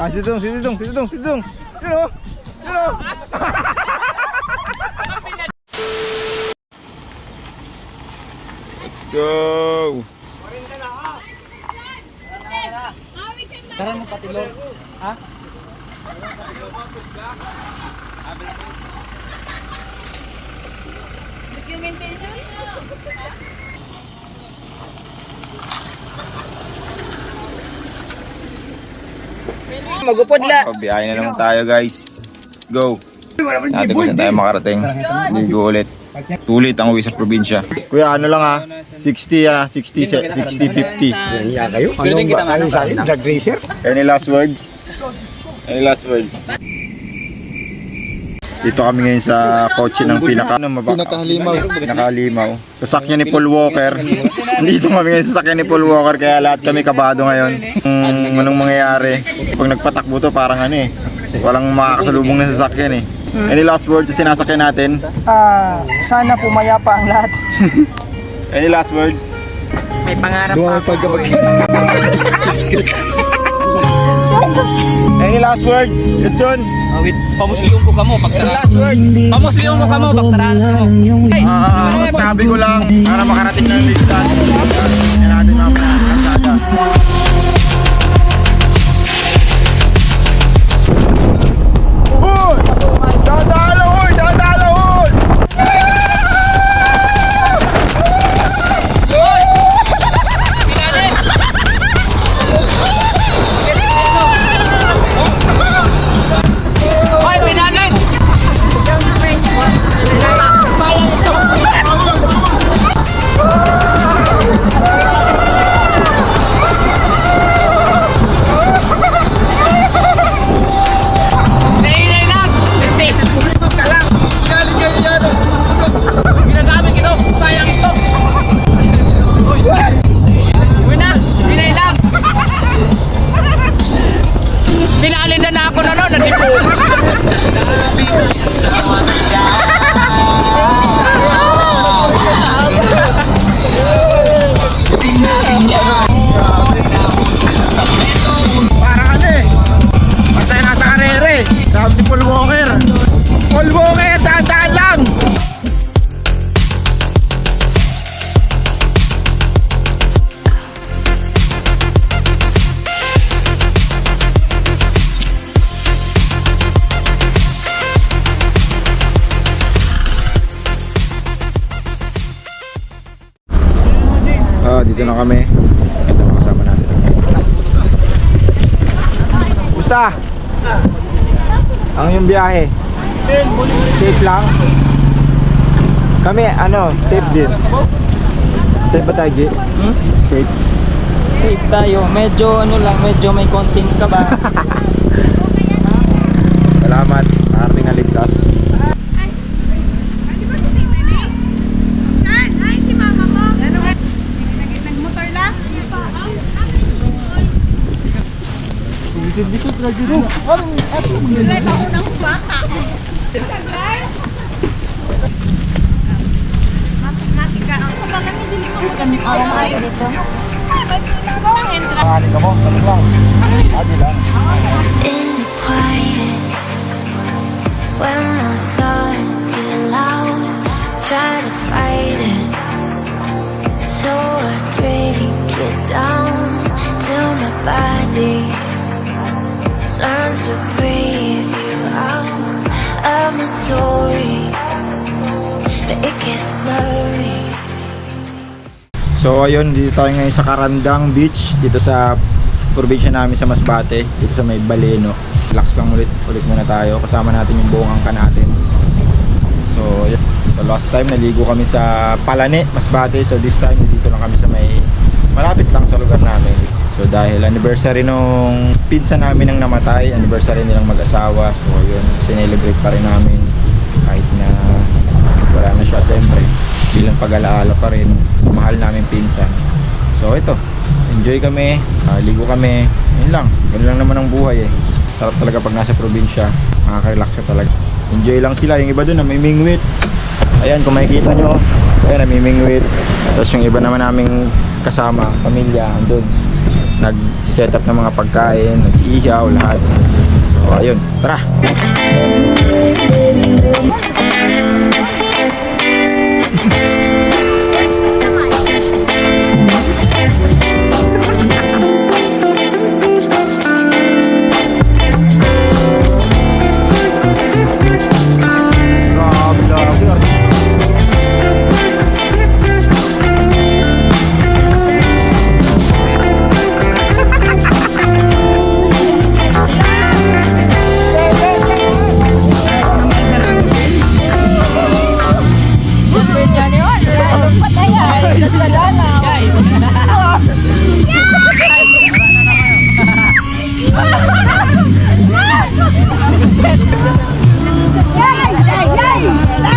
Ah, si Dudong. Yun o. Let's go. Tara mo pati Lord. Ha? Documentation? Magupod la. Biyahe na naman tayo guys. Go. Natin kung saan tayo makarating. Ligo ulit. Tulit ang uwi sa probinsya. Kuya, ano lang ha? 60 50. Naniya kayo? Anong ba kayo sa akin? Drag racer? Any last words? Dito kami ngayon sa kotse ng pinakahalimaw. Sasakyan ni Paul Walker. Dito kami ngayon sa sasakyan ni Paul Walker kaya lahat kami kabado ngayon. Anong mangyayari? Pag nagpatakbo to parang ano eh. Walang makakasalubong na sasakyan eh. Any last words sa sinasakyan natin? Sana pumayapa ang lahat. Any last words? May pangarap Doon pa. ang pagkabag. Any last words? Lutson? Pamusliyon ko kamo pagtaraan. Pamusliyon mo kamo pagtaraan mo. Sabi ko lang para makarating ng ligtas. Yan natin mamaya. Kasada. Hoy! Dadalahon! Hoy, pinanin! Nainay lang! Ka lang! Ginagamit ito! Sayang ito! Uy na! Pinay lang! Pinalitan na ako na no! Natipo! Para ano eh. Basta yung nasa karere eh. Sabi si Paul Walker. Paul Walker, saan lang! Dito na kami. Ito na kasama natin. Gusta? Ang yung biyahe? Safe lang? Kami, safe din. Safe ba tayo, G? Safe? Safe tayo. Medyo medyo may konting kaba. Salamat. Nakarating na ligtas. Bisip-bisip na dito. Ulit ako ng bata. Matika. Ang kapalang hindi mo magandang araw dito. Panganin ka mo? Ano lang? Adi lang. In the quiet, when my thoughts get loud, try to fight it. So I drink it down till my body learns to breathe you out of my story, but it gets blurry. So ayun, dito tayo ngayon sa Carandang Beach, dito sa probinsya namin sa Masbate, dito sa may Baleno. Relax lang ulit muna tayo, kasama natin yung buong angka natin. So yun. So last time naligo kami sa Palane, Masbate. So this time dito lang kami sa may malapit lang sa lugar namin. So dahil anniversary nung pinsan namin ang namatay, anniversary nilang mag-asawa. So yun, sinelebrate pa rin namin kahit na wala na siya, siyempre bilang pag-alaala pa rin sa mahal namin pinsan. So ito, enjoy kami, ligo kami, yun lang, ganun lang naman ang buhay eh. Sarap talaga pag nasa probinsya, makaka-relax ka talaga. Enjoy lang sila, yung iba dun namimingwit. Ayan, kung makikita nyo, ayan, namimingwit. Tapos yung iba naman naming kasama, pamilya, andun. nag-set up ng mga pagkain, nag-ihaw, lahat. So ayun, tara.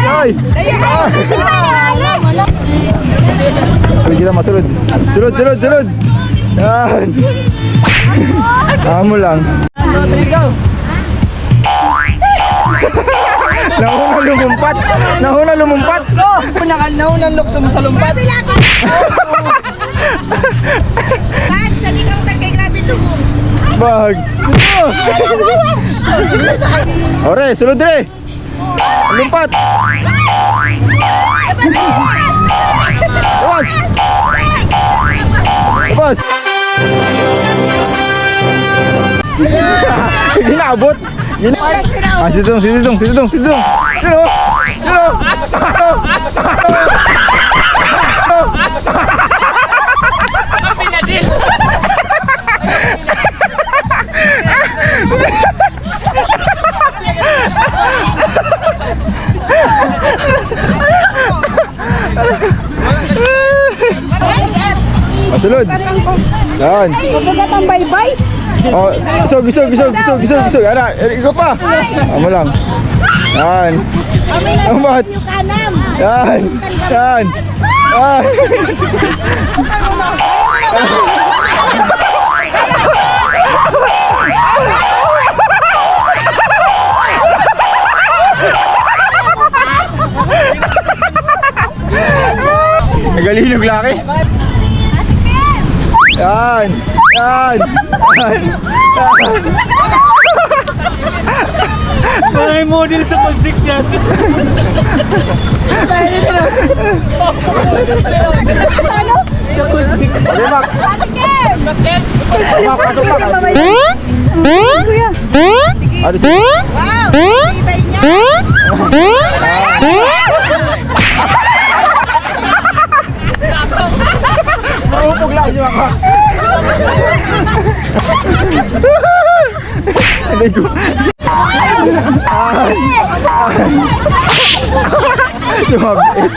Ay! Sulod kita, masulod. Sulod, sulod, sulod. Yan. Amo lang. Nahuna lumumpat. Nahuna lumumpat. Naunang lukso mo sa lumpat. Bag. Ore, sulod re. Lumpat. Awas. Awas. Hindi naabot. Yun. Ah, situ dong, situ dong, situ dong, situ dong. Sino? Sino? Pinadil. Masulod. Yan. Ang bye-bye. Oh, gisog, gisog, gisog, gisog, gisog, gisog. Ana, ikaw pa. Amo lang. Yan. Amat. Yan. Yan. Yan. Nagalinog laki. Yan. Yan. Yan. Ay, model sa pag-six yan. Okay, Mac. Bakit? Mac, pasok pa. Kuya. Ano siya? Wow! Ibay niya! Marupog lang siya, Mac. Hindi ko. Sumabit.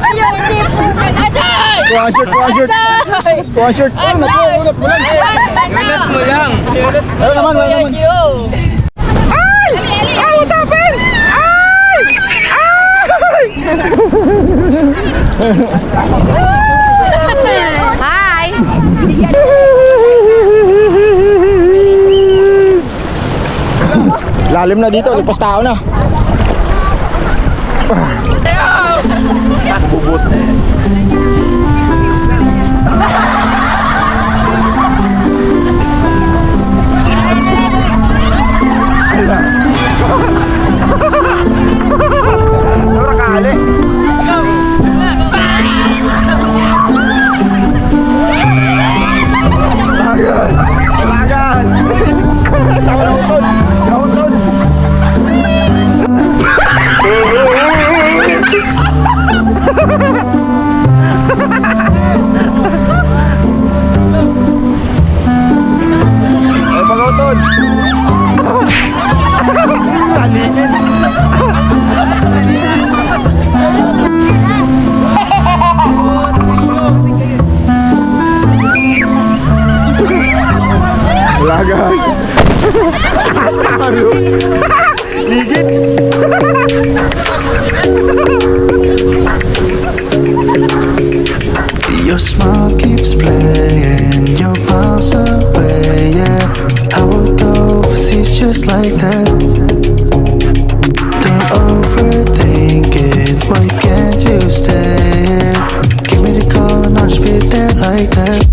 Ayaw, hindi po kanaday! Kuha short, kuha short. Kuha short. Ulat, ulat. Ganat mo lang. Ano naman, ano naman. Hi! Lalim na dito, lipas tao na. Bubot. Ora kali. Bagal. Bagal. Tahun-tahun. Tahun-tahun. Ay, pagauton. Talingin. Lagan. Ligit. Your smile keeps playing, your miles away, yeah. I would go overseas just like that. Don't overthink. like that.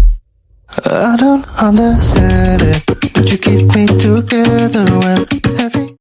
I don't understand it, but you keep me together when every